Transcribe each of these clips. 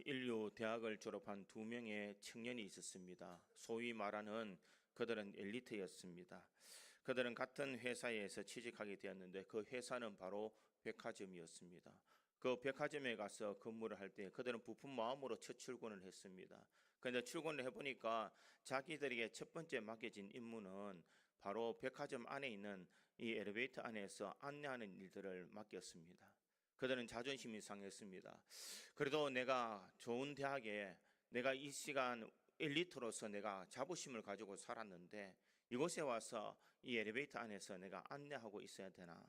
인류 대학을 졸업한 두 명의 청년이 있었습니다. 소위 말하는 그들은 엘리트였습니다. 그들은 같은 회사에서 취직하게 되었는데 그 회사는 바로 백화점이었습니다. 그 백화점에 가서 근무를 할 때 그들은 부푼 마음으로 첫 출근을 했습니다. 그런데 출근을 해보니까 자기들에게 첫 번째 맡겨진 임무는 바로 백화점 안에 있는 이 엘리베이터 안에서 안내하는 일들을 맡겼습니다. 그들은 자존심이 상했습니다. 그래도 내가 좋은 대학에 내가 이 시간 엘리트로서 내가 자부심을 가지고 살았는데 이곳에 와서 이 엘리베이터 안에서 내가 안내하고 있어야 되나,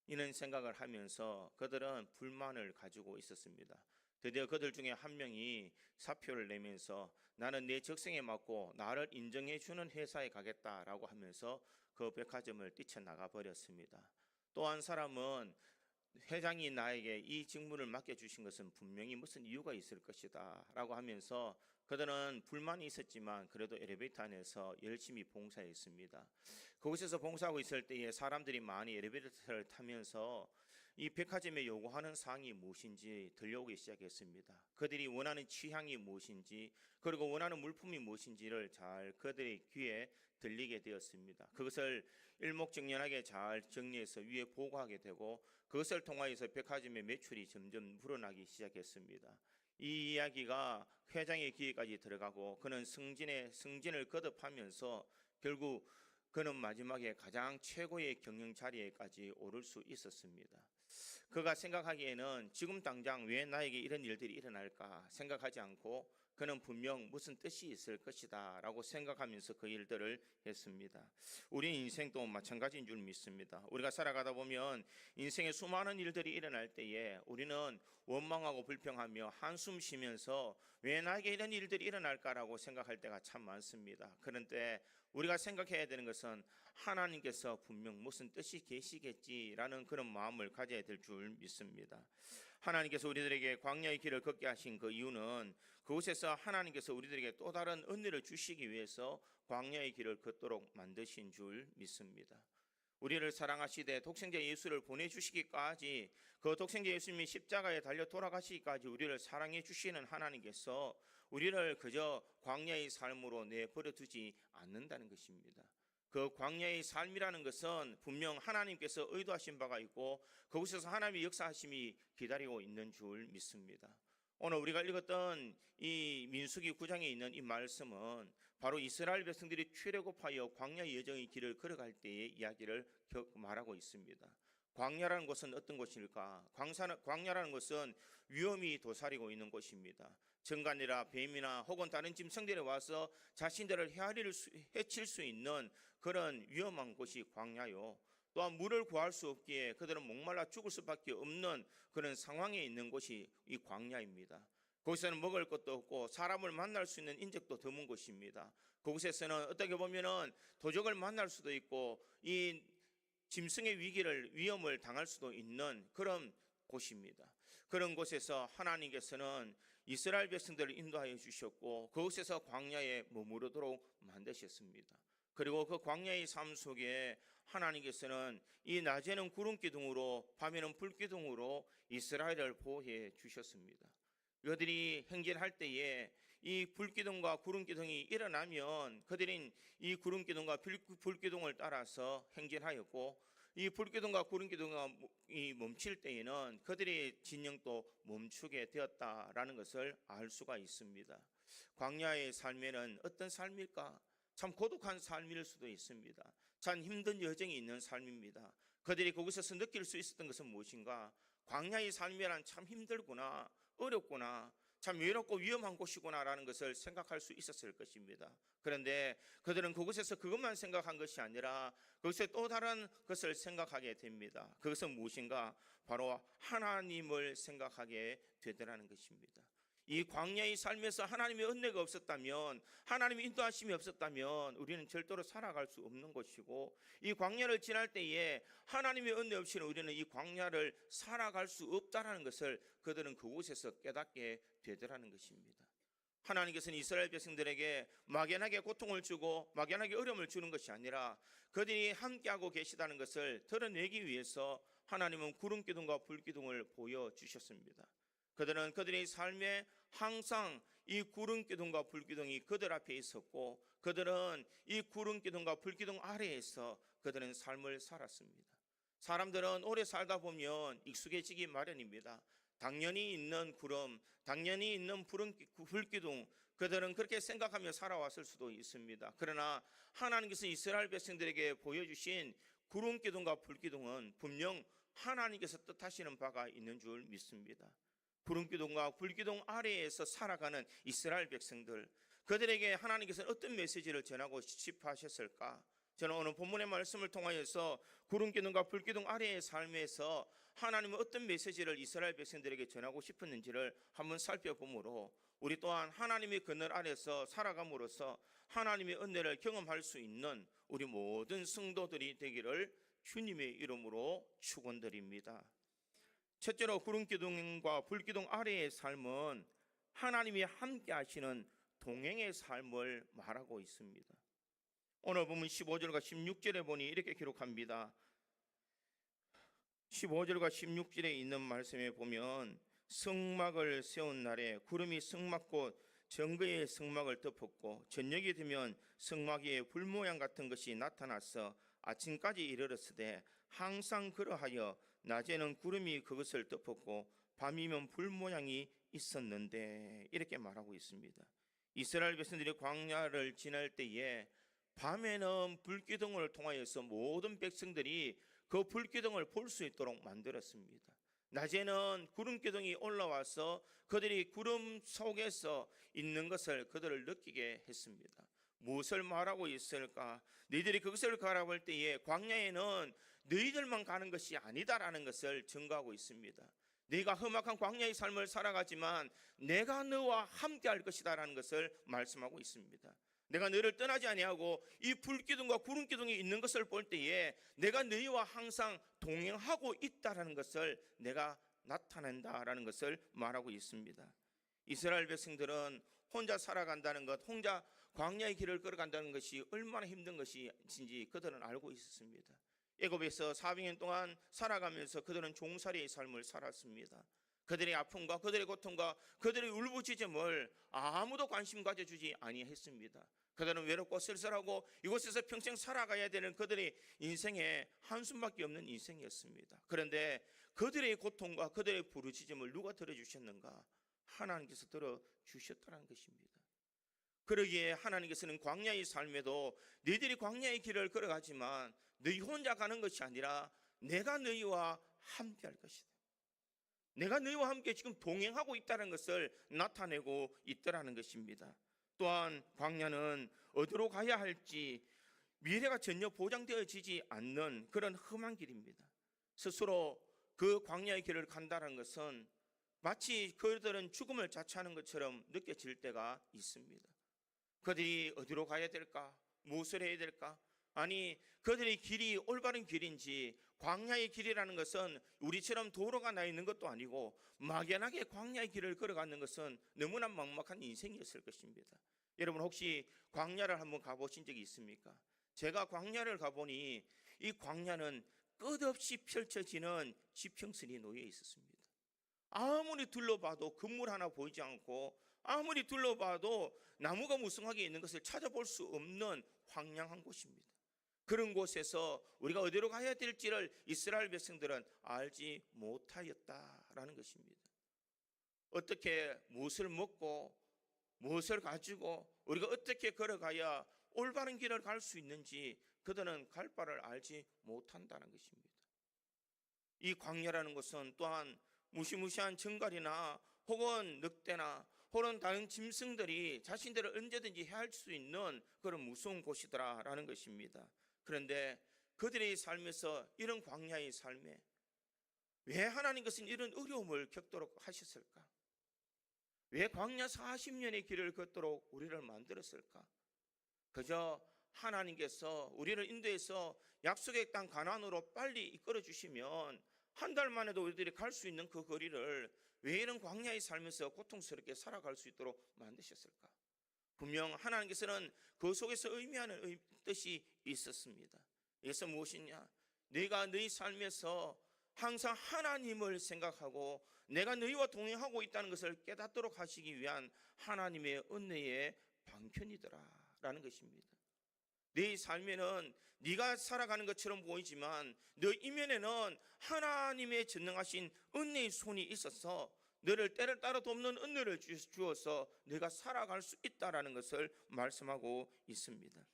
이런 생각을 하면서 그들은 불만을 가지고 있었습니다. 드디어 그들 중에 한 명이 사표를 내면서 나는 내 적성에 맞고 나를 인정해 주는 회사에 가겠다라고 하면서 그 백화점을 뛰쳐나가 버렸습니다. 또 한 사람은 회장이 나에게 이 직무를 맡겨주신 것은 분명히 무슨 이유가 있을 것이다 라고 하면서 그들은 불만이 있었지만 그래도 엘리베이터 안에서 열심히 봉사했습니다. 그곳에서 봉사하고 있을 때에 사람들이 많이 엘리베이터를 타면서 이 백화점에 요구하는 사항이 무엇인지 들려오기 시작했습니다. 그들이 원하는 취향이 무엇인지, 그리고 원하는 물품이 무엇인지를 잘 그들의 귀에 들리게 되었습니다. 그것을 일목정연하게 잘 정리해서 위에 보고하게 되고 그것을 통하여서 백화점의 매출이 점점 불어나기 시작했습니다. 이 이야기가 회장의 귀에까지 들어가고 그는 승진을 거듭하면서 결국 그는 마지막에 가장 최고의 경영 자리에까지 오를 수 있었습니다. 그가 생각하기에는 지금 당장 왜 나에게 이런 일들이 일어날까 생각하지 않고 그는 분명 무슨 뜻이 있을 것이다 라고 생각하면서 그 일들을 했습니다. 우리 인생도 마찬가지인 줄 믿습니다. 우리가 살아가다 보면 인생에 수많은 일들이 일어날 때에 우리는 원망하고 불평하며 한숨 쉬면서 왜 나에게 이런 일들이 일어날까라고 생각할 때가 참 많습니다. 그런데 우리가 생각해야 되는 것은 하나님께서 분명 무슨 뜻이 계시겠지라는 그런 마음을 가져야 될 줄 믿습니다. 하나님께서 우리들에게 광야의 길을 걷게 하신 그 이유는 그곳에서 하나님께서 우리들에게 또 다른 은혜를 주시기 위해서 광야의 길을 걷도록 만드신 줄 믿습니다. 우리를 사랑하시되 독생자 예수를 보내주시기까지, 그 독생자 예수님이 십자가에 달려 돌아가시기까지 우리를 사랑해 주시는 하나님께서 우리를 그저 광야의 삶으로 내버려 두지 않는다는 것입니다. 그 광야의 삶이라는 것은 분명 하나님께서 의도하신 바가 있고 그곳에서 하나님의 역사하심이 기다리고 있는 줄 믿습니다. 오늘 우리가 읽었던 이 민수기 9장에 있는 이 말씀은 바로 이스라엘 백성들이 출애굽하여 광야 여정의 길을 걸어갈 때의 이야기를 말하고 있습니다. 광야라는 곳은 어떤 곳일까? 광야라는 곳은 위험이 도사리고 있는 곳입니다. 정갈이나 뱀이나 혹은 다른 짐승들이 와서 자신들을 해칠 수 있는 그런 위험한 곳이 광야요. 또한 물을 구할 수 없기에 그들은 목말라 죽을 수밖에 없는 그런 상황에 있는 곳이 이 광야입니다. 거기서는 먹을 것도 없고 사람을 만날 수 있는 인적도 드문 곳입니다. 그곳에서는 어떻게 보면은 도적을 만날 수도 있고 이 짐승의 위험을 당할 수도 있는 그런 곳입니다. 그런 곳에서 하나님께서는 이스라엘 백성들을 인도하여 주셨고 그곳에서 광야에 머무르도록 만드셨습니다. 그리고 그 광야의 삶 속에 하나님께서는 이 낮에는 구름 기둥으로 밤에는 불 기둥으로 이스라엘을 보호해 주셨습니다. 그들이 행진할 때에 이 불기둥과 구름기둥이 일어나면 그들은 이 구름기둥과 불기둥을 따라서 행진하였고 이 불기둥과 구름기둥이 멈출 때에는 그들의 진영도 멈추게 되었다라는 것을 알 수가 있습니다. 광야의 삶에는 어떤 삶일까? 참 고독한 삶일 수도 있습니다. 참 힘든 여정이 있는 삶입니다. 그들이 그곳에서 느낄 수 있었던 것은 무엇인가? 광야의 삶이란 참 힘들구나, 어렵구나, 참 외롭고 위험한 곳이구나라는 것을 생각할 수 있었을 것입니다. 그런데 그들은 그곳에서 그것만 생각한 것이 아니라 거기서 또 다른 것을 생각하게 됩니다. 그것은 무엇인가? 바로 하나님을 생각하게 되더라는 것입니다. 이 광야의 삶에서 하나님의 은혜가 없었다면, 하나님의 인도하심이 없었다면 우리는 절대로 살아갈 수 없는 것이고, 이 광야를 지날 때에 하나님의 은혜 없이는 우리는 이 광야를 살아갈 수 없다는 것을 그들은 그곳에서 깨닫게 되더라는 것입니다. 하나님께서는 이스라엘 백성들에게 막연하게 고통을 주고 막연하게 어려움을 주는 것이 아니라 그들이 함께하고 계시다는 것을 드러내기 위해서 하나님은 구름기둥과 불기둥을 보여주셨습니다. 그들은 그들의 삶에 항상 이 구름 기둥과 불 기둥이 그들 앞에 있었고, 그들은 이 구름 기둥과 불 기둥 아래에서 그들은 삶을 살았습니다. 사람들은 오래 살다 보면 익숙해지기 마련입니다. 당연히 있는 구름, 당연히 있는 불 기둥, 그들은 그렇게 생각하며 살아왔을 수도 있습니다. 그러나 하나님께서 이스라엘 백성들에게 보여주신 구름 기둥과 불 기둥은 분명 하나님께서 뜻하시는 바가 있는 줄 믿습니다. 구름 기둥과 불 기둥 아래에서 살아가는 이스라엘 백성들, 그들에게 하나님께서 어떤 메시지를 전하고 싶어 하셨을까? 저는 오늘 본문의 말씀을 통하여서 구름 기둥과 불 기둥 아래의 삶에서 하나님은 어떤 메시지를 이스라엘 백성들에게 전하고 싶었는지를 한번 살펴보므로, 우리 또한 하나님의 그늘 아래서 살아감으로써 하나님의 은혜를 경험할 수 있는 우리 모든 성도들이 되기를 주님의 이름으로 축원드립니다. 첫째로 구름 기둥과 불 기둥 아래의 삶은 하나님이 함께 하시는 동행의 삶을 말하고 있습니다. 오늘 보면 15절과 16절에 보니 이렇게 기록합니다. 15절과 16절에 있는 말씀에 보면, 성막을 세운 날에 구름이 성막곧 정거의 성막을 덮었고, 저녁이 되면 성막 위에 불 모양 같은 것이 나타나서 아침까지 이르렀으되, 항상 그러하여 낮에는 구름이 그것을 덮었고 밤이면 불 모양이 있었는데, 이렇게 말하고 있습니다. 이스라엘 백성들이 광야를 지날 때에 밤에는 불기둥을 통하여서 모든 백성들이 그 불기둥을 볼 수 있도록 만들었습니다. 낮에는 구름기둥이 올라와서 그들이 구름 속에서 있는 것을 그들을 느끼게 했습니다. 무엇을 말하고 있을까? 너희들이 그것을 바라볼 때에 광야에는 너희들만 가는 것이 아니다라는 것을 증거하고 있습니다. 네가 험악한 광야의 삶을 살아가지만 내가 너와 함께 할 것이다 라는 것을 말씀하고 있습니다. 내가 너를 떠나지 아니하고 이 불기둥과 구름기둥이 있는 것을 볼 때에 내가 너희와 항상 동행하고 있다라는 것을 내가 나타낸다라는 것을 말하고 있습니다. 이스라엘 백성들은 혼자 살아간다는 것, 혼자 광야의 길을 걸어간다는 것이 얼마나 힘든 것인지 그들은 알고 있었습니다. 애굽에서 400년 동안 살아가면서 그들은 종살이의 삶을 살았습니다. 그들의 아픔과 그들의 고통과 그들의 울부짖음을 아무도 관심 가져주지 아니했습니다. 그들은 외롭고 쓸쓸하고 이곳에서 평생 살아가야 되는 그들의 인생에 한숨밖에 없는 인생이었습니다. 그런데 그들의 고통과 그들의 부르짖음을 누가 들어주셨는가? 하나님께서 들어주셨다는 것입니다. 그러기에 하나님께서는 광야의 삶에도 너희들이 광야의 길을 걸어가지만 너희 혼자 가는 것이 아니라 내가 너희와 함께 할 것이다. 내가 너희와 함께 지금 동행하고 있다는 것을 나타내고 있다는 것입니다. 또한 광야는 어디로 가야 할지 미래가 전혀 보장되어지지 않는 그런 험한 길입니다. 스스로 그 광야의 길을 간다는 것은 마치 그들은 죽음을 자처하는 것처럼 느껴질 때가 있습니다. 그들이 어디로 가야 될까? 무엇을 해야 될까? 아니, 그들의 길이 올바른 길인지, 광야의 길이라는 것은 우리처럼 도로가 나 있는 것도 아니고 막연하게 광야의 길을 걸어가는 것은 너무나 막막한 인생이었을 것입니다. 여러분 혹시 광야를 한번 가보신 적이 있습니까? 제가 광야를 가보니 이 광야는 끝없이 펼쳐지는 지평선이 놓여 있었습니다. 아무리 둘러봐도 건물 하나 보이지 않고 아무리 둘러봐도 나무가 무성하게 있는 것을 찾아볼 수 없는 황량한 곳입니다. 그런 곳에서 우리가 어디로 가야 될지를 이스라엘 백성들은 알지 못하였다라는 것입니다. 어떻게 무엇을 먹고 무엇을 가지고 우리가 어떻게 걸어가야 올바른 길을 갈 수 있는지 그들은 갈 바를 알지 못한다는 것입니다. 이 광야라는 것은 또한 무시무시한 정갈이나 혹은 늑대나 혹은 다른 짐승들이 자신들을 언제든지 해할 수 있는 그런 무서운 곳이더라라는 것입니다. 그런데 그들의 삶에서 이런 광야의 삶에 왜 하나님께서는 이런 어려움을 겪도록 하셨을까? 왜 광야 40년의 길을 걷도록 우리를 만들었을까? 그저 하나님께서 우리를 인도해서 약속의 땅 가나안으로 빨리 이끌어 주시면 한 달 만에도 우리들이 갈 수 있는 그 거리를 왜 이런 광야의 삶에서 고통스럽게 살아갈 수 있도록 만드셨을까? 분명 하나님께서는 그 속에서 의미하는 뜻이 있었습니다. 이것은 무엇이냐? 네가 너희 삶에서 항상 하나님을 생각하고 내가 너희와 동행하고 있다는 것을 깨닫도록 하시기 위한 하나님의 은혜의 방편이더라라는 것입니다. 네 삶에는 네가 살아가는 것처럼 보이지만 너 이면에는 하나님의 전능하신 은혜의 손이 있어서 너를 때를 따라 돕는 은혜를 주어서 네가 살아갈 수 있다라는 것을 말씀하고 있습니다.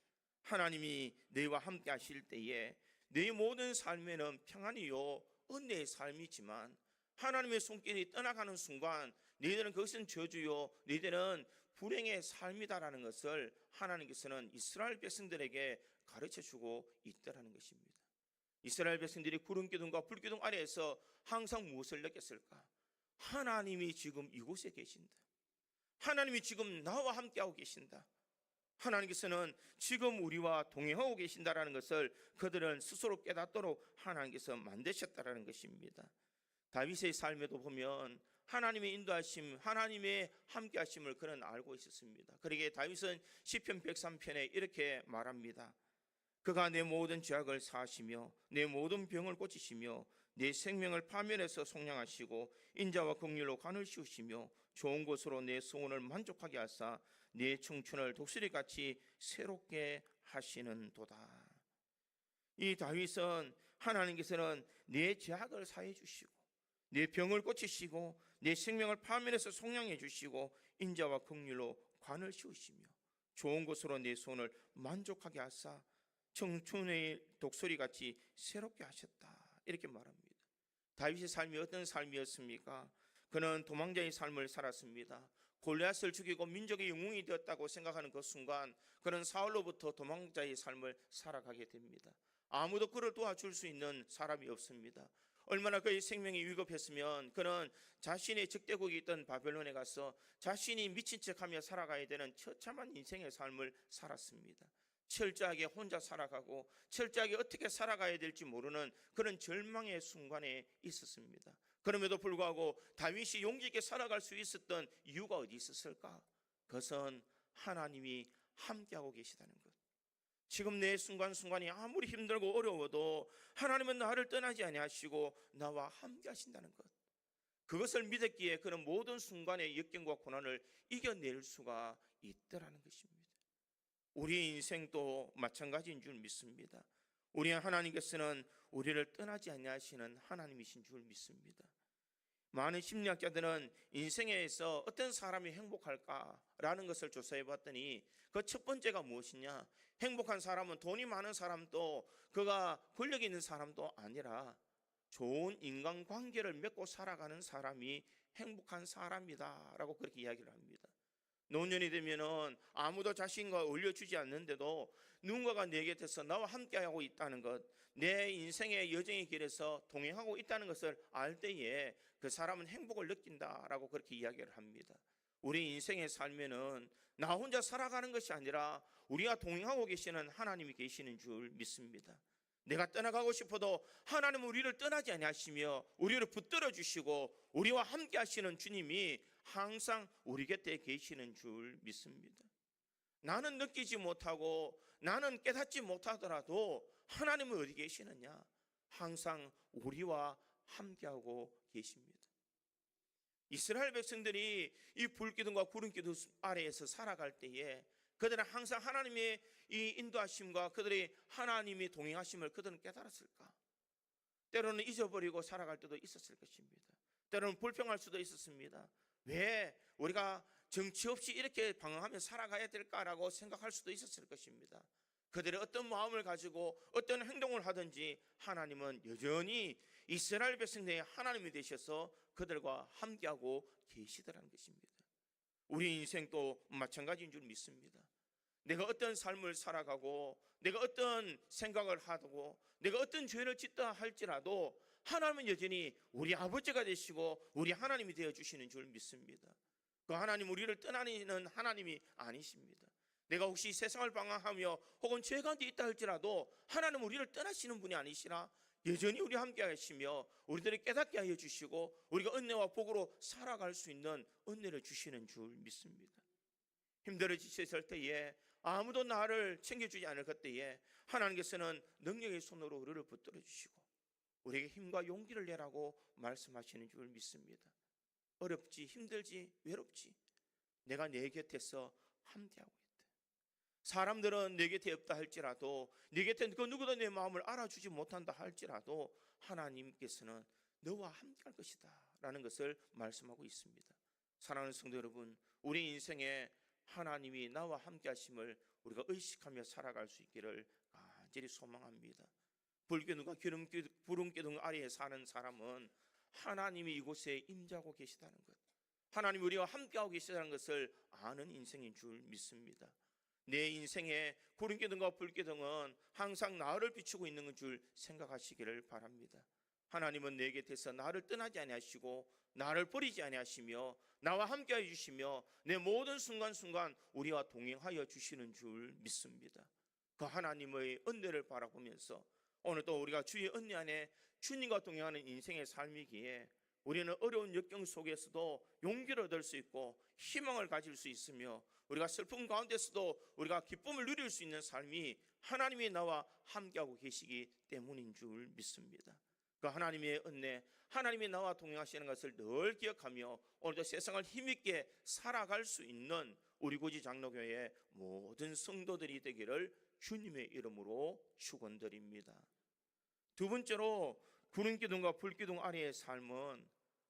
하나님이 너희와 함께 하실 때에 너희 모든 삶에는 평안이요 은혜의 삶이지만 하나님의 손길이 떠나가는 순간 너희들은 그것은 저주요 너희들은 불행의 삶이다라는 것을 하나님께서는 이스라엘 백성들에게 가르쳐주고 있다라는 것입니다. 이스라엘 백성들이 구름기둥과 불기둥 아래에서 항상 무엇을 느꼈을까? 하나님이 지금 이곳에 계신다. 하나님이 지금 나와 함께하고 계신다. 하나님께서는 지금 우리와 동행하고 계신다라는 것을 그들은 스스로 깨닫도록 하나님께서 만드셨다라는 것입니다. 다윗의 삶에도 보면 하나님의 인도하심, 하나님의 함께하심을 그는 알고 있었습니다. 그러기에 다윗은 시편 103편에 이렇게 말합니다. 그가 내 모든 죄악을 사하시며 내 모든 병을 고치시며 내 생명을 파멸해서 속량하시고 인자와 긍휼로 관을 씌우시며 좋은 것으로 내 소원을 만족하게 하사 내 청춘을 독수리같이 새롭게 하시는도다. 이 다윗은 하나님께서는 내 죄악을 사해 주시고 내 병을 고치시고 내 생명을 파멸해서 속량해 주시고 인자와 긍휼로 관을 씌우시며 좋은 것으로 내 소원을 만족하게 하사 청춘의 독수리같이 새롭게 하셨다. 이렇게 말합니다. 다윗의 삶이 어떤 삶이었습니까? 그는 도망자의 삶을 살았습니다. 골리앗을 죽이고 민족의 영웅이 되었다고 생각하는 그 순간 그는 사울로부터 도망자의 삶을 살아가게 됩니다. 아무도 그를 도와줄 수 있는 사람이 없습니다. 얼마나 그의 생명이 위급했으면 그는 자신의 적대국이 있던 바벨론에 가서 자신이 미친 척하며 살아가야 되는 처참한 인생의 삶을 살았습니다. 철저하게 혼자 살아가고 철저하게 어떻게 살아가야 될지 모르는 그런 절망의 순간에 있었습니다. 그럼에도 불구하고 다윗이 용기 있게 살아갈 수 있었던 이유가 어디 있었을까? 그것은 하나님이 함께하고 계시다는 것. 지금 내 순간순간이 아무리 힘들고 어려워도 하나님은 나를 떠나지 아니하시고 나와 함께 하신다는 것. 그것을 믿었기에 그는 모든 순간의 역경과 고난을 이겨낼 수가 있더라는 것입니다. 우리 인생도 마찬가지인 줄 믿습니다. 우리 하나님께서는 우리를 떠나지 아니하시는 하나님이신 줄 믿습니다. 많은 심리학자들은 인생에서 어떤 사람이 행복할까라는 것을 조사해 봤더니 그 첫 번째가 무엇이냐? 행복한 사람은 돈이 많은 사람도 그가 권력 있는 사람도 아니라 좋은 인간관계를 맺고 살아가는 사람이 행복한 사람이다라고 그렇게 이야기를 합니다. 노년이 되면은 아무도 자신과 어울려주지 않는데도 누군가가 내 곁에서 나와 함께하고 있다는 것, 내 인생의 여정의 길에서 동행하고 있다는 것을 알 때에 그 사람은 행복을 느낀다라고 그렇게 이야기를 합니다. 우리 인생의 삶에는 나 혼자 살아가는 것이 아니라 우리가 동행하고 계시는 하나님이 계시는 줄 믿습니다. 내가 떠나가고 싶어도 하나님은 우리를 떠나지 아니하시며 우리를 붙들어 주시고 우리와 함께 하시는 주님이 항상 우리 곁에 계시는 줄 믿습니다. 나는 느끼지 못하고 나는 깨닫지 못하더라도 하나님은 어디 계시느냐? 항상 우리와 함께하고 계십니다. 이스라엘 백성들이 이 불기둥과 구름기둥 아래에서 살아갈 때에 그들은 항상 하나님의 이 인도하심과 그들의 하나님이 동행하심을 그들은 깨달았을까? 때로는 잊어버리고 살아갈 때도 있었을 것입니다. 때로는 불평할 수도 있었습니다. 왜 우리가 정치 없이 이렇게 방황하며 살아가야 될까라고 생각할 수도 있었을 것입니다. 그들의 어떤 마음을 가지고 어떤 행동을 하든지 하나님은 여전히 이스라엘 백성들의 하나님이 되셔서 그들과 함께하고 계시더라는 것입니다. 우리 인생도 마찬가지인 줄 믿습니다. 내가 어떤 삶을 살아가고 내가 어떤 생각을 하고 내가 어떤 죄를 짓다 할지라도 하나님은 여전히 우리 아버지가 되시고 우리 하나님이 되어주시는 줄 믿습니다. 그 하나님 우리를 떠나는 하나님이 아니십니다. 내가 혹시 세상을 방황하며 혹은 죄 가운데 있다 할지라도 하나님은 우리를 떠나시는 분이 아니시라 여전히 우리 함께 하시며 우리들을 깨닫게 하여 주시고 우리가 은혜와 복으로 살아갈 수 있는 은혜를 주시는 줄 믿습니다. 힘들어 지쳤을 때에 아무도 나를 챙겨주지 않을 그때에 하나님께서는 능력의 손으로 우리를 붙들어 주시고 우리에게 힘과 용기를 내라고 말씀하시는 줄 믿습니다. 어렵지, 힘들지, 외롭지, 내가 내 곁에서 함께하고 있다. 사람들은 내 곁에 없다 할지라도, 내 곁에 그 누구도 내 마음을 알아주지 못한다 할지라도 하나님께서는 너와 함께할 것이다 라는 것을 말씀하고 있습니다. 사랑하는 성도 여러분, 우리 인생에 하나님이 나와 함께 하심을 우리가 의식하며 살아갈 수 있기를 간절히 소망합니다. 불기둥과 구름기둥 아래에 사는 사람은 하나님이 이곳에 임재하고 계시다는 것, 하나님이 우리와 함께하고 계시다는 것을 아는 인생인 줄 믿습니다. 내 인생에 구름기둥과 불기둥은 항상 나를 비추고 있는 줄 생각하시기를 바랍니다. 하나님은 내 곁에서 나를 떠나지 아니하시고 나를 버리지 아니하시며 나와 함께하여 주시며 내 모든 순간순간 우리와 동행하여 주시는 줄 믿습니다. 그 하나님의 은혜를 바라보면서 오늘 또 우리가 주의 은혜 안에 주님과 동행하는 인생의 삶이기에 우리는 어려운 역경 속에서도 용기를 얻을 수 있고 희망을 가질 수 있으며 우리가 슬픔 가운데서도 우리가 기쁨을 누릴 수 있는 삶이 하나님이 나와 함께하고 계시기 때문인 줄 믿습니다. 그 하나님의 은혜, 하나님이 나와 동행하시는 것을 늘 기억하며 오늘도 세상을 힘있게 살아갈 수 있는 우리 구지 장로교회의 모든 성도들이 되기를 주님의 이름으로 축원드립니다. 두 번째로 구름기둥과 불기둥 아래의 삶은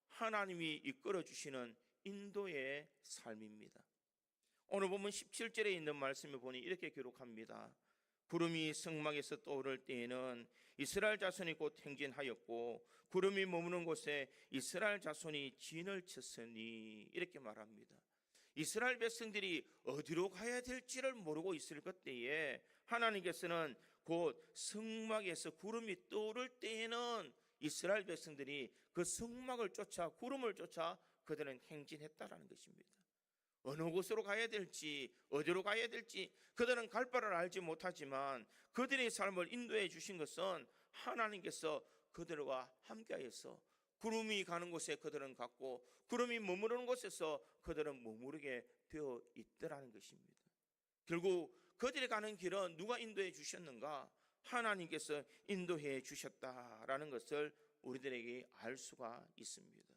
하나님이 이끌어 주시는 인도의 삶입니다. 오늘 보면 17절에 있는 말씀을 보니 이렇게 기록합니다. 구름이 성막에서 떠오를 때에는 이스라엘 자손이 곧 행진하였고 구름이 머무는 곳에 이스라엘 자손이 진을 쳤으니, 이렇게 말합니다. 이스라엘 백성들이 어디로 가야 될지를 모르고 있을 그때에 하나님께서는 곧 성막에서 구름이 떠오를 때에는 이스라엘 백성들이 그 성막을 쫓아, 구름을 쫓아 그들은 행진했다라는 것입니다. 어느 곳으로 가야 될지, 어디로 가야 될지 그들은 갈 바를 알지 못하지만 그들의 삶을 인도해 주신 것은 하나님께서 그들과 함께하여서 구름이 가는 곳에 그들은 갔고 구름이 머무르는 곳에서 그들은 머무르게 되어 있더라는 것입니다. 결국 그들이 가는 길은 누가 인도해 주셨는가? 하나님께서 인도해 주셨다라는 것을 우리들에게 알 수가 있습니다.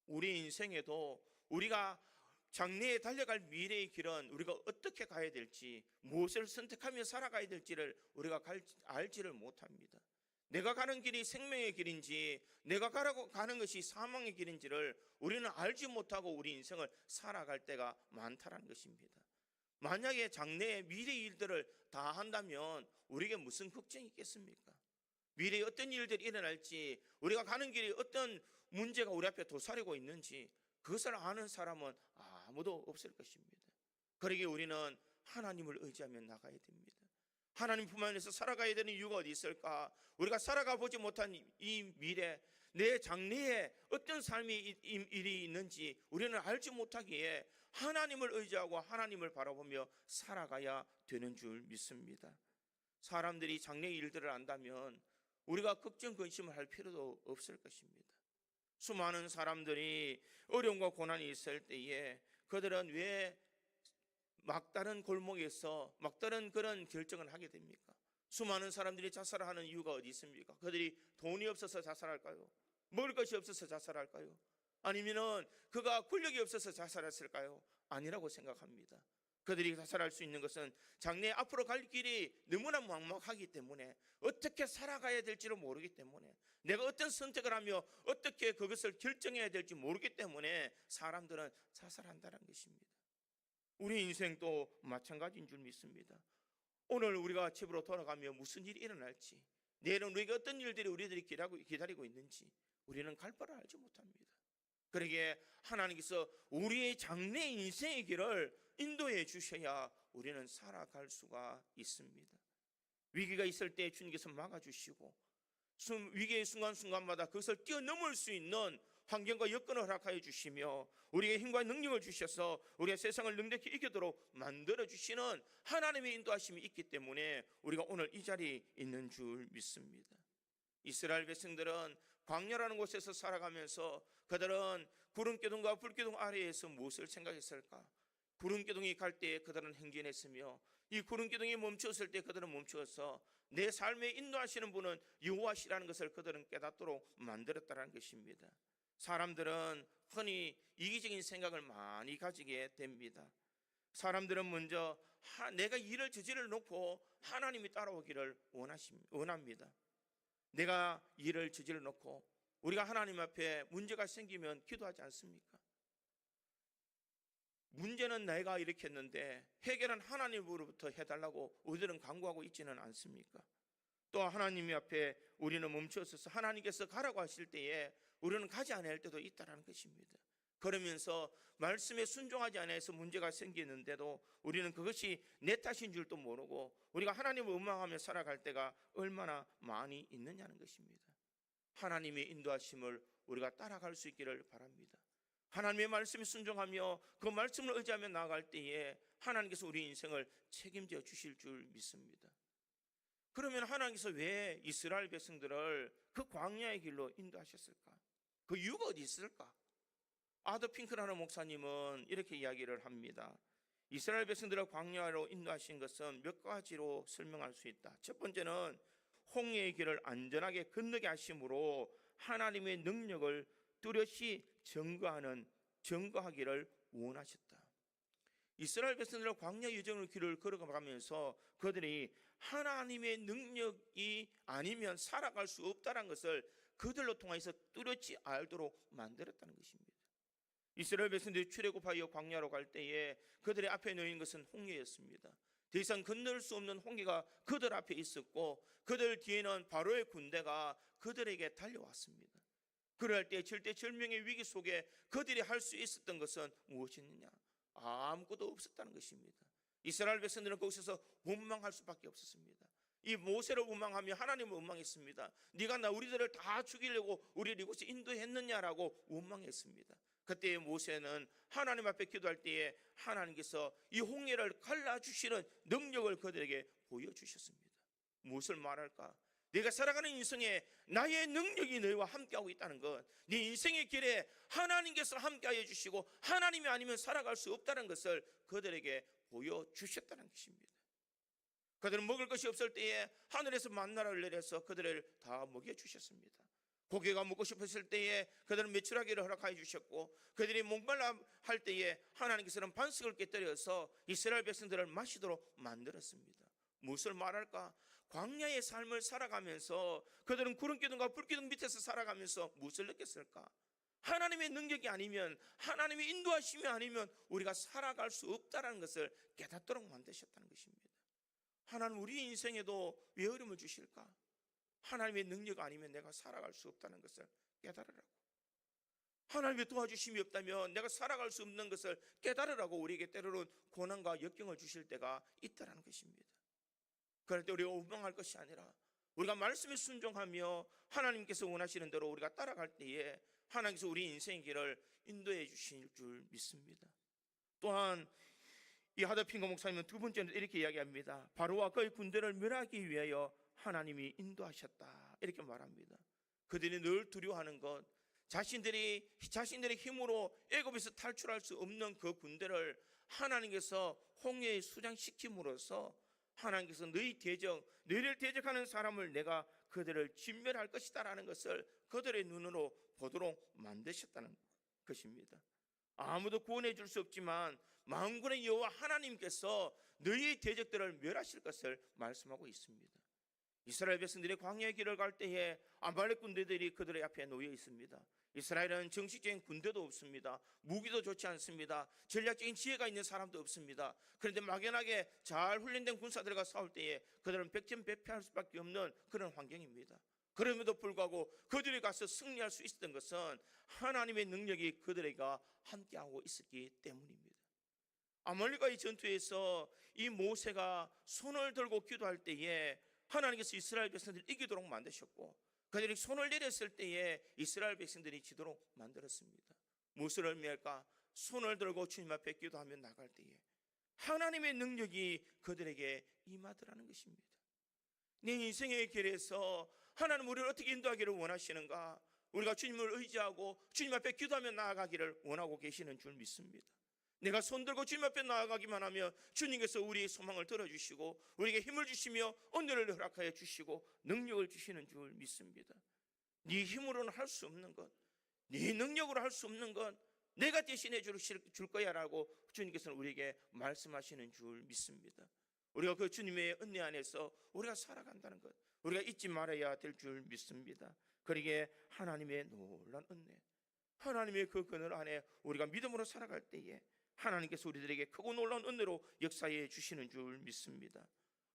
우리 인생에도 우리가 장래에 달려갈 미래의 길은 우리가 어떻게 가야 될지, 무엇을 선택하며 살아가야 될지를 우리가 알지를 못합니다. 내가 가는 길이 생명의 길인지 내가 가는 것이 사망의 길인지를 우리는 알지 못하고 우리 인생을 살아갈 때가 많다는 것입니다. 만약에 장래의 미래의 일들을 다 한다면 우리에게 무슨 걱정이 있겠습니까? 미래에 어떤 일들이 일어날지, 우리가 가는 길이 어떤 문제가 우리 앞에 도사리고 있는지 그것을 아는 사람은 아무도 없을 것입니다. 그러기에 우리는 하나님을 의지하며 나가야 됩니다. 하나님 품 안에서 살아가야 되는 이유가 어디 있을까? 우리가 살아가 보지 못한 이 미래, 내 장래에 어떤 삶이 일이 있는지 우리는 알지 못하기에 하나님을 의지하고 하나님을 바라보며 살아가야 되는 줄 믿습니다. 사람들이 장래의 일들을 안다면 우리가 걱정 근심을 할 필요도 없을 것입니다. 수많은 사람들이 어려움과 고난이 있을 때에 그들은 왜 막다른 골목에서 막다른 그런 결정을 하게 됩니까? 수많은 사람들이 자살을 하는 이유가 어디 있습니까? 그들이 돈이 없어서 자살할까요? 먹을 것이 없어서 자살할까요? 아니면은 그가 권력이 없어서 자살했을까요? 아니라고 생각합니다. 그들이 자살할 수 있는 것은 장래 앞으로 갈 길이 너무나 막막하기 때문에, 어떻게 살아가야 될지를 모르기 때문에, 내가 어떤 선택을 하며 어떻게 그것을 결정해야 될지 모르기 때문에 사람들은 자살한다는 것입니다. 우리 인생도 마찬가지인 줄 믿습니다. 오늘 우리가 집으로 돌아가며 무슨 일이 일어날지, 내일은 우리에게 어떤 일들이 우리들이 기다리고 있는지 우리는 갈 바를 알지 못합니다. 그러기에 하나님께서 우리의 장래 인생의 길을 인도해 주셔야 우리는 살아갈 수가 있습니다. 위기가 있을 때 주님께서 막아주시고 위기의 순간순간마다 그것을 뛰어넘을 수 있는 환경과 여건을 허락하여 주시며 우리에게 힘과 능력을 주셔서 우리가 세상을 능력히 이기도록 만들어 주시는 하나님의 인도하심이 있기 때문에 우리가 오늘 이 자리에 있는 줄 믿습니다. 이스라엘 백성들은 광야라는 곳에서 살아가면서 그들은 구름기둥과 불기둥 아래에서 무엇을 생각했을까? 구름기둥이 갈 때 그들은 행진했으며 이 구름기둥이 멈추었을 때 그들은 멈추어서 내 삶에 인도하시는 분은 여호와시라는 것을 그들은 깨닫도록 만들었다는 것입니다. 사람들은 흔히 이기적인 생각을 많이 가지게 됩니다. 사람들은 먼저 내가 일을 저지를 놓고 하나님이 따라오기를 원합니다. 내가 일을 저지를 놓고 우리가 하나님 앞에 문제가 생기면 기도하지 않습니까? 문제는 내가 일으켰는데 해결은 하나님으로부터 해달라고 우리들은 간구하고 있지는 않습니까? 또 하나님 앞에 우리는 멈춰서서 하나님께서 가라고 하실 때에 우리는 가지 않을 때도 있다는 것입니다. 그러면서 말씀에 순종하지 않아서 문제가 생기는데도 우리는 그것이 내 탓인 줄도 모르고 우리가 하나님을 원망하며 살아갈 때가 얼마나 많이 있느냐는 것입니다. 하나님의 인도하심을 우리가 따라갈 수 있기를 바랍니다. 하나님의 말씀에 순종하며 그 말씀을 의지하며 나아갈 때에 하나님께서 우리 인생을 책임져 주실 줄 믿습니다. 그러면 하나님께서 왜 이스라엘 백성들을 그 광야의 길로 인도하셨을까? 그 이유가 어디 있을까? 아더 핑크라는 목사님은 이렇게 이야기를 합니다. 이스라엘 백성들을 광야로 인도하신 것은 몇 가지로 설명할 수 있다. 첫 번째는 홍해의 길을 안전하게 건너게 하심으로 하나님의 능력을 뚜렷이 증거하기를 원하셨다. 이스라엘 백성들은 광야 여정의 길을 걸어가면서 그들이 하나님의 능력이 아니면 살아갈 수 없다는 것을 그들로 통해서 뚜렷이 알도록 만들었다는 것입니다. 이스라엘 백성들이 출애굽하여 광야로 갈 때에 그들의 앞에 놓인 것은 홍해였습니다. 더 이상 건널 수 없는 홍해가 그들 앞에 있었고 그들 뒤에는 바로의 군대가 그들에게 달려왔습니다. 그럴 때 절대절명의 위기 속에 그들이 할 수 있었던 것은 무엇이었느냐? 아무것도 없었다는 것입니다. 이스라엘 백성들은 거기서 원망할 수밖에 없었습니다. 이 모세를 원망하며 하나님을 원망했습니다. 네가 우리들을 다 죽이려고 우리를 이곳에 인도했느냐라고 원망했습니다. 그때 모세는 하나님 앞에 기도할 때에 하나님께서 이 홍해를 갈라주시는 능력을 그들에게 보여주셨습니다. 무엇을 말할까? 네가 살아가는 인생에 나의 능력이 너희와 함께하고 있다는 것, 네 인생의 길에 하나님께서 함께하여 주시고 하나님이 아니면 살아갈 수 없다는 것을 그들에게 보여주셨다는 것입니다. 그들은 먹을 것이 없을 때에 하늘에서 만나를 내려서 그들을 다 먹여주셨습니다. 고기가 먹고 싶었을 때에 그들은 메추라기를 허락하여 주셨고 그들이 목말라 할 때에 하나님께서는 반석을 깨뜨려서 이스라엘 백성들을 마시도록 만들었습니다. 무엇을 말할까? 광야의 삶을 살아가면서 그들은 구름기둥과 불기둥 밑에서 살아가면서 무엇을 느꼈을까? 하나님의 능력이 아니면 하나님의 인도하심이 아니면 우리가 살아갈 수 없다는 것을 깨닫도록 만드셨다는 것입니다. 하나님 우리 인생에도 왜 어려움을 주실까? 하나님의 능력 아니면 내가 살아갈 수 없다는 것을 깨달으라고. 하나님의 도와주심이 없다면 내가 살아갈 수 없는 것을 깨달으라고 우리에게 때로는 고난과 역경을 주실 때가 있다는 것입니다. 그럴 때 우리가 원망할 것이 아니라 우리가 말씀에 순종하며 하나님께서 원하시는 대로 우리가 따라갈 때에 하나님께서 우리 인생의 길을 인도해 주실 줄 믿습니다. 또한 이 하더핑거 목사님은 두 번째는 이렇게 이야기합니다. 바로와 그의 군대를 멸하기 위하여 하나님이 인도하셨다 이렇게 말합니다. 그들이 늘 두려워하는 것, 자신들의 힘으로 애굽에서 탈출할 수 없는 그 군대를 하나님께서 홍해에 수장시킴으로써 하나님께서 너희를 대적하는 사람을 내가 그들을 진멸할 것이다 라는 것을 그들의 눈으로 보도록 만드셨다는 것입니다. 아무도 구원해 줄 수 없지만 만군의 여호와 하나님께서 너희의 대적들을 멸하실 것을 말씀하고 있습니다. 이스라엘 백성들이 광야의 길을 갈 때에 아말렉 군대들이 그들의 앞에 놓여 있습니다. 이스라엘은 정식적인 군대도 없습니다. 무기도 좋지 않습니다. 전략적인 지혜가 있는 사람도 없습니다. 그런데 막연하게 잘 훈련된 군사들과 싸울 때에 그들은 백전백패할 수밖에 없는 그런 환경입니다. 그럼에도 불구하고 그들이 가서 승리할 수 있었던 것은 하나님의 능력이 그들에게 함께하고 있었기 때문입니다. 아말렉과의 전투에서 이 모세가 손을 들고 기도할 때에 하나님께서 이스라엘 백성들을 이기도록 만드셨고 그들이 손을 내렸을 때에 이스라엘 백성들이 지도록 만들었습니다. 무엇을 의미할까? 손을 들고 주님 앞에 기도하며 나갈 때에 하나님의 능력이 그들에게 임하더라는 것입니다. 내 인생의 길에서 하나님 우리를 어떻게 인도하기를 원하시는가? 우리가 주님을 의지하고 주님 앞에 기도하며 나아가기를 원하고 계시는 줄 믿습니다. 내가 손들고 주님 앞에 나아가기만 하면 주님께서 우리의 소망을 들어주시고 우리에게 힘을 주시며 은혜를 허락하여 주시고 능력을 주시는 줄 믿습니다. 네 힘으로는 할 수 없는 것, 네 능력으로 할 수 없는 것 내가 대신해 줄 거야 라고 주님께서는 우리에게 말씀하시는 줄 믿습니다. 우리가 그 주님의 은혜 안에서 우리가 살아간다는 것 우리가 잊지 말아야 될 줄 믿습니다. 그러기에 하나님의 놀라운 은혜, 하나님의 그 그늘 안에 우리가 믿음으로 살아갈 때에 하나님께서 우리들에게 크고 놀라운 은혜로 역사해 주시는 줄 믿습니다.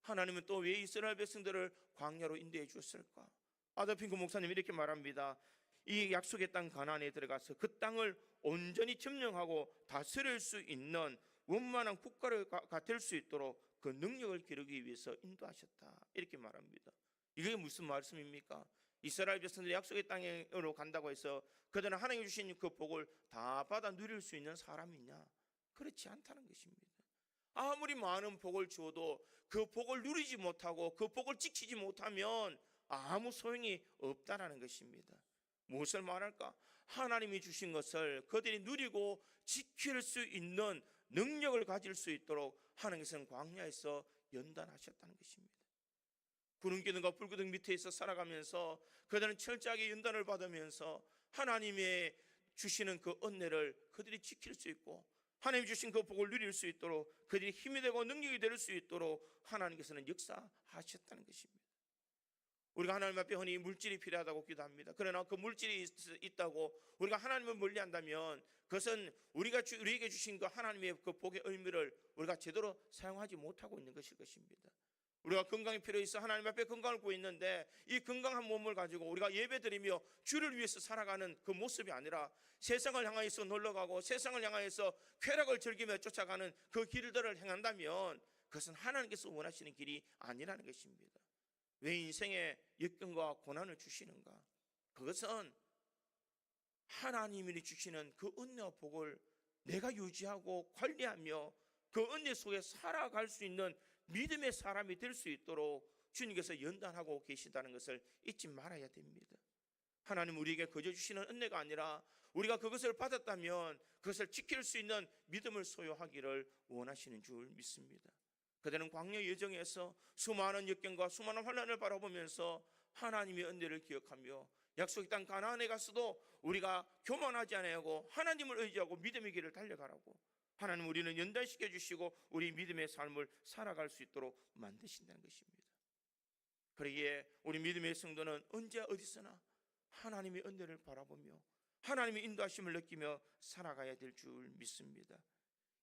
하나님은 또 왜 이스라엘 백성들을 광야로 인도해 주었을까? 아더핑크 목사님이 이렇게 말합니다. 이 약속의 땅 가나안에 들어가서 그 땅을 온전히 점령하고 다스릴 수 있는 원만한 국가가 될 수 있도록 그 능력을 기르기 위해서 인도하셨다, 이렇게 말합니다. 이게 무슨 말씀입니까? 이스라엘 백성들이 약속의 땅으로 간다고 해서 그들은 하나님 주신 그 복을 다 받아 누릴 수 있는 사람이냐? 그렇지 않다는 것입니다. 아무리 많은 복을 주어도 그 복을 누리지 못하고 그 복을 지키지 못하면 아무 소용이 없다라는 것입니다. 무엇을 말할까? 하나님이 주신 것을 그들이 누리고 지킬 수 있는 능력을 가질 수 있도록 하나님께서는 광야에서 연단하셨다는 것입니다. 구름 기둥과 불 기둥 밑에서 살아가면서 그들은 철저하게 연단을 받으면서 하나님의 주시는 그 은혜를 그들이 지킬 수 있고 하나님 주신 그 복을 누릴 수 있도록 그들이 힘이 되고 능력이 될 수 있도록 하나님께서는 역사하셨다는 것입니다. 우리가 하나님 앞에 흔히 물질이 필요하다고 기도합니다. 그러나 그 물질이 있다고 우리가 하나님을 멀리한다면 그것은 우리에게 주신 그 하나님의 그 복의 의미를 우리가 제대로 사용하지 못하고 있는 것일 것입니다. 우리가 건강이 필요 있어 하나님 앞에 건강을 구했는데 이 건강한 몸을 가지고 우리가 예배드리며 주를 위해서 살아가는 그 모습이 아니라 세상을 향하여서 놀러가고 세상을 향하여서 쾌락을 즐기며 쫓아가는 그 길들을 행한다면 그것은 하나님께서 원하시는 길이 아니라는 것입니다. 왜 인생에 역경과 고난을 주시는가? 그것은 하나님이 주시는 그 은혜와 복을 내가 유지하고 관리하며 그 은혜 속에 살아갈 수 있는 믿음의 사람이 될 수 있도록 주님께서 연단하고 계시다는 것을 잊지 말아야 됩니다. 하나님 우리에게 거저 주시는 은혜가 아니라 우리가 그것을 받았다면 그것을 지킬 수 있는 믿음을 소유하기를 원하시는 줄 믿습니다. 그들은 광야 여정에서 수많은 역경과 수많은 환난을 바라보면서 하나님의 은혜를 기억하며 약속의 땅 가나안에 가서도 우리가 교만하지 않아야하고 하나님을 의지하고 믿음의 길을 달려가라고 하나님 우리는 연단시켜 주시고 우리 믿음의 삶을 살아갈 수 있도록 만드신다는 것입니다. 그러기에 우리 믿음의 성도는 언제 어디서나 하나님의 은혜를 바라보며 하나님의 인도하심을 느끼며 살아가야 될 줄 믿습니다.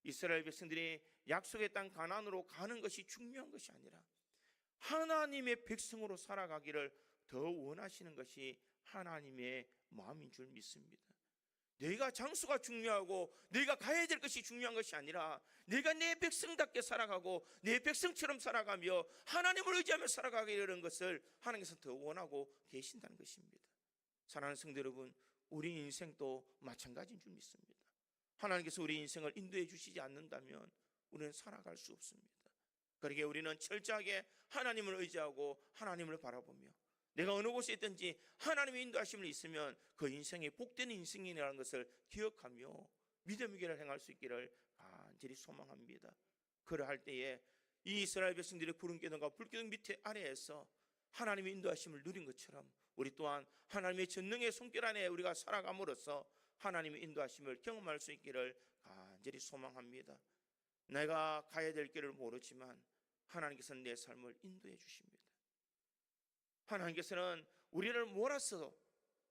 이스라엘 백성들이 약속의 땅 가나안으로 가는 것이 중요한 것이 아니라 하나님의 백성으로 살아가기를 더 원하시는 것이 하나님의 마음인 줄 믿습니다. 내가 장수가 중요하고 내가 가야 될 것이 중요한 것이 아니라 내가 내 백성답게 살아가고 내 백성처럼 살아가며 하나님을 의지하며 살아가기를 것을 하나님께서 더 원하고 계신다는 것입니다. 사랑하는 성도 여러분, 우리 인생도 마찬가지인 줄 믿습니다. 하나님께서 우리 인생을 인도해 주시지 않는다면 우리는 살아갈 수 없습니다. 그러기에 우리는 철저하게 하나님을 의지하고 하나님을 바라보며 내가 어느 곳에 있든지 하나님의 인도하심이 있으면 그 인생이 복된 인생이라는 것을 기억하며 믿음의 길을 행할 수 있기를 간절히 소망합니다. 그러할 때에 이 이스라엘 백성들의 구름 기둥과 불 기둥 밑에 아래에서 하나님의 인도하심을 누린 것처럼 우리 또한 하나님의 전능의 손길 안에 우리가 살아감으로써 하나님의 인도하심을 경험할 수 있기를 간절히 소망합니다. 내가 가야 될 길을 모르지만 하나님께서는 내 삶을 인도해 주십니다. 하나님께서는 우리를 몰아서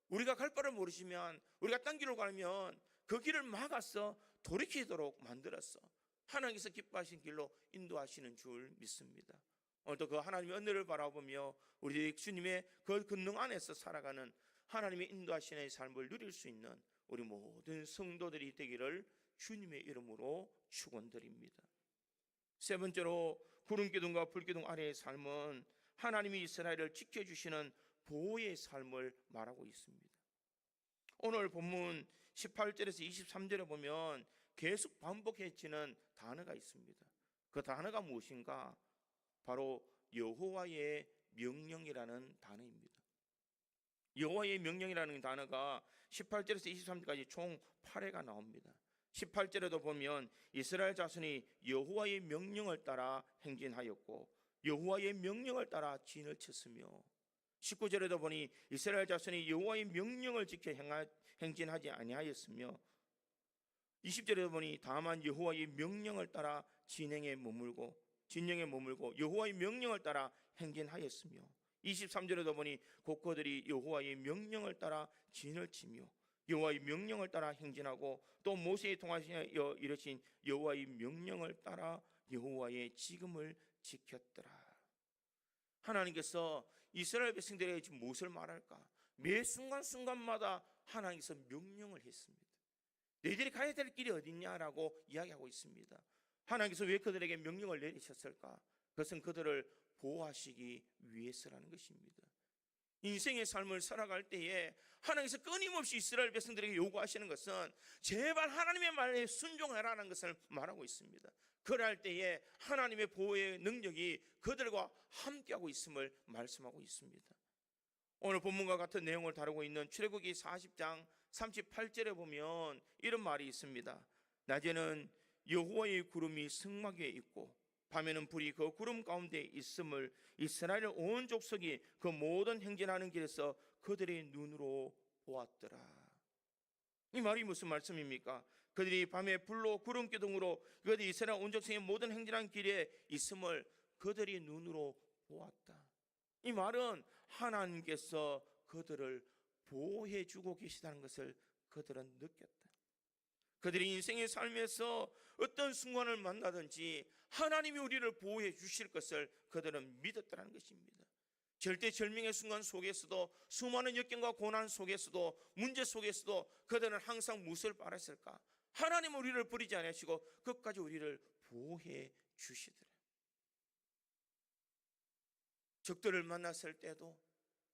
우리가 갈 바를 모르시면 우리가 딴 길로 가면 그 길을 막아서 돌이키도록 만들어서 하나님께서 기뻐하신 길로 인도하시는 줄 믿습니다. 오늘도 그 하나님의 은혜를 바라보며 우리 주님의 그 권능 안에서 살아가는 하나님의 인도하시는 삶을 누릴 수 있는 우리 모든 성도들이 되기를 주님의 이름으로 축원드립니다. 세 번째로 구름 기둥과 불 기둥 아래의 삶은 하나님이 이스라엘을 지켜주시는 보호의 삶을 말하고 있습니다. 오늘 본문 18절에서 23절에 보면 계속 반복해지는 단어가 있습니다. 그 단어가 무엇인가? 바로 여호와의 명령이라는 단어입니다. 여호와의 명령이라는 단어가 18절에서 23절까지 총 8회가 나옵니다. 18절에도 보면 이스라엘 자손이 여호와의 명령을 따라 행진하였고 여호와의 명령을 따라 진을 쳤으며 19절에도 보니 이스라엘 자손이 여호와의 명령을 지켜 행진하지 아니하였으며 20절에도 보니 다만 여호와의 명령을 따라 진영에 머물고 여호와의 명령을 따라 행진하였으며 23절에도 보니 곡거들이 여호와의 명령을 따라 진을 치며 여호와의 명령을 따라 행진하고 또 모세에 통하여 이르신 여호와의 명령을 따라 여호와의 지금을 지켰더라. 하나님께서 이스라엘 백성들에게 지금 무엇을 말할까? 매 순간순간마다 하나님께서 명령을 했습니다. 너희들이 가야 될 길이 어딨냐라고 이야기하고 있습니다. 하나님께서 왜 그들에게 명령을 내리셨을까? 그것은 그들을 보호하시기 위해서라는 것입니다. 인생의 삶을 살아갈 때에 하나님께서 끊임없이 이스라엘 백성들에게 요구하시는 것은 제발 하나님의 말에 순종하라는 것을 말하고 있습니다. 그럴 때에 하나님의 보호의 능력이 그들과 함께하고 있음을 말씀하고 있습니다. 오늘 본문과 같은 내용을 다루고 있는 출애굽기 40장 38절에 보면 이런 말이 있습니다. 낮에는 여호와의 구름이 성막 위에 있고 밤에는 불이 그 구름 가운데 있음을 이스라엘 온 족속이 그 모든 행진하는 길에서 그들의 눈으로 보았더라. 이 말이 무슨 말씀입니까? 그들이 밤에 불로 구름 기둥으로 그들이 이스라엘 온 족속의 모든 행진하는 길에 있음을 그들이 눈으로 보았다. 이 말은 하나님께서 그들을 보호해 주고 계시다는 것을 그들은 느꼈다. 그들이 인생의 삶에서 어떤 순간을 만나든지 하나님이 우리를 보호해 주실 것을 그들은 믿었다는 것입니다. 절대절명의 순간 속에서도 수많은 역경과 고난 속에서도 문제 속에서도 그들은 항상 무엇을 바랐을까? 하나님은 우리를 버리지 않으시고 끝까지 우리를 보호해 주시더라. 적들을 만났을 때도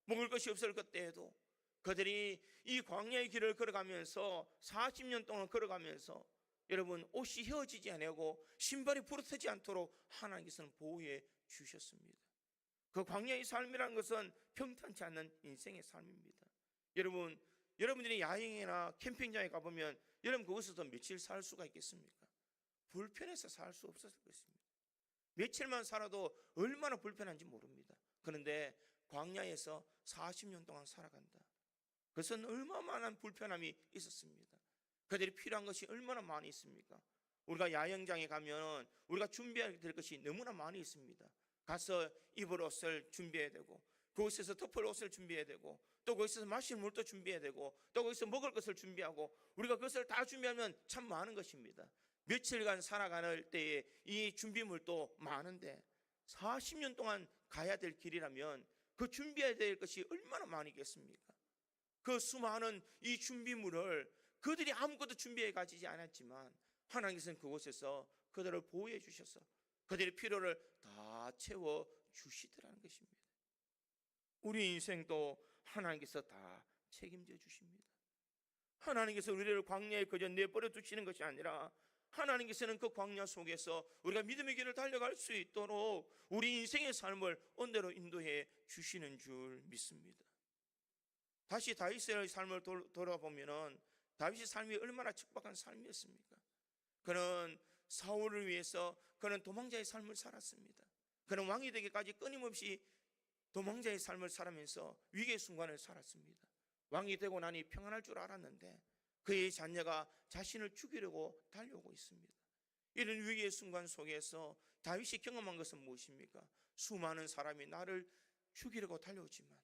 먹을 것이 없을 그때에도 그들이 이 광야의 길을 걸어가면서 40년 동안 걸어가면서 여러분 옷이 휘어지지 않고 신발이 부러뜨지 않도록 하나님께서는 보호해 주셨습니다. 그 광야의 삶이라는 것은 평탄치 않은 인생의 삶입니다. 여러분들이 야영이나 캠핑장에 가보면 여러분 거기서도 며칠 살 수가 있겠습니까? 불편해서 살 수 없었을 것입니다. 며칠만 살아도 얼마나 불편한지 모릅니다. 그런데 광야에서 40년 동안 살아간다. 그것은 얼마나 불편함이 있었습니다. 그들이 필요한 것이 얼마나 많이 있습니까? 우리가 야영장에 가면 우리가 준비해야 될 것이 너무나 많이 있습니다. 가서 입을 옷을 준비해야 되고 그곳에서 덮을 옷을 준비해야 되고 또 거기서 마실 물도 준비해야 되고 또 거기서 먹을 것을 준비하고 우리가 그것을 다 준비하면 참 많은 것입니다. 며칠간 살아가는 때에 이 준비물도 많은데 40년 동안 가야 될 길이라면 그 준비해야 될 것이 얼마나 많이겠습니까? 그 수많은 이 준비물을 그들이 아무것도 준비해 가지지 않았지만 하나님께서는 그곳에서 그들을 보호해 주셔서 그들의 필요를 다 채워 주시더라는 것입니다. 우리 인생도 하나님께서 다 책임져 주십니다. 하나님께서 우리를 광야에 그저 내버려 두시는 것이 아니라 하나님께서는 그 광야 속에서 우리가 믿음의 길을 달려갈 수 있도록 우리 인생의 삶을 언대로 인도해 주시는 줄 믿습니다. 다시 다윗의 삶을 돌아보면 다윗의 삶이 얼마나 척박한 삶이었습니까? 그는 사울을 위해서 그는 도망자의 삶을 살았습니다. 그는 왕이 되기까지 끊임없이 도망자의 삶을 살아면서 위기의 순간을 살았습니다. 왕이 되고 나니 평안할 줄 알았는데 그의 자녀가 자신을 죽이려고 달려오고 있습니다. 이런 위기의 순간 속에서 다윗이 경험한 것은 무엇입니까? 수많은 사람이 나를 죽이려고 달려오지만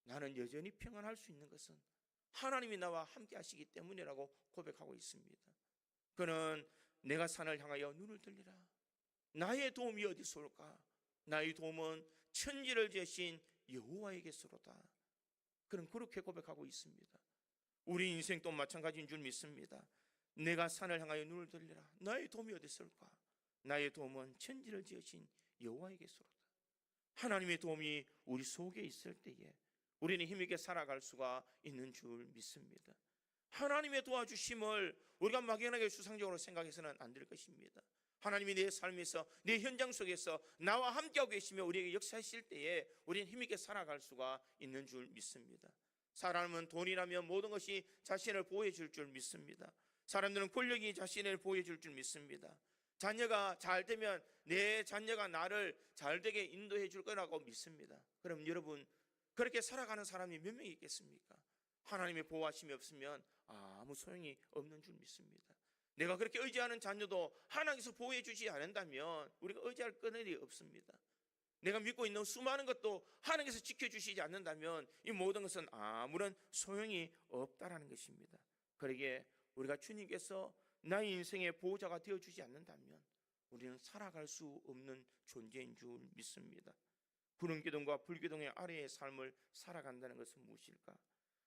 나는 여전히 평안할 수 있는 것은 하나님이 나와 함께 하시기 때문이라고 고백하고 있습니다. 그는 내가 산을 향하여 눈을 들리라. 나의 도움이 어디서 올까? 나의 도움은 천지를 지으신 여호와에게서로다. 그는 그렇게 고백하고 있습니다. 우리 인생도 마찬가지인 줄 믿습니다. 내가 산을 향하여 눈을 들리라. 나의 도움이 어디서 올까? 나의 도움은 천지를 지으신 여호와에게서로다. 하나님의 도움이 우리 속에 있을 때에 우리는 힘있게 살아갈 수가 있는 줄 믿습니다. 하나님의 도와주심을 우리가 막연하게 추상적으로 생각해서는 안 될 것입니다. 하나님이 내 삶에서 내 현장 속에서 나와 함께하고 계시며 우리에게 역사하실 때에 우리는 힘있게 살아갈 수가 있는 줄 믿습니다. 사람은 돈이라면 모든 것이 자신을 보호해 줄 믿습니다. 사람들은 권력이 자신을 보여줄 줄 믿습니다. 자녀가 잘 되면 내 자녀가 나를 잘 되게 인도해 줄 거라고 믿습니다. 그럼 여러분, 그렇게 살아가는 사람이 몇 명이 있겠습니까? 하나님의 보호하심이 없으면 아무 소용이 없는 줄 믿습니다. 내가 그렇게 의지하는 자녀도 하나님께서 보호해 주지 않는다면 우리가 의지할 거늘이 없습니다. 내가 믿고 있는 수많은 것도 하나님께서 지켜주시지 않는다면 이 모든 것은 아무런 소용이 없다라는 것입니다. 그러기에 우리가 주님께서 나의 인생의 보호자가 되어주지 않는다면 우리는 살아갈 수 없는 존재인 줄 믿습니다. 구름기둥과 불기둥의 아래의 삶을 살아간다는 것은 무엇일까?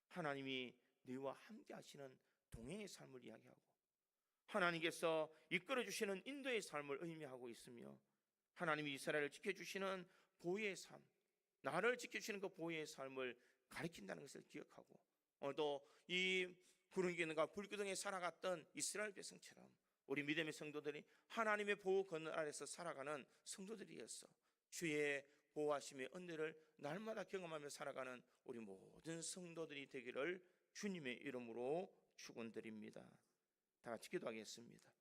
하나님이 너희와 함께 하시는 동행의 삶을 이야기하고 하나님께서 이끌어주시는 인도의 삶을 의미하고 있으며 하나님이 이스라엘을 지켜주시는 보호의 삶, 나를 지켜주시는 그 보호의 삶을 가리킨다는 것을 기억하고 또 이 구름기둥과 불기둥에 살아갔던 이스라엘 백성처럼 우리 믿음의 성도들이 하나님의 보호 그늘 아래서 살아가는 성도들이었어. 주의 보호하심의 은혜를 날마다 경험하며 살아가는 우리 모든 성도들이 되기를 주님의 이름으로 축원드립니다. 다 같이 기도하겠습니다.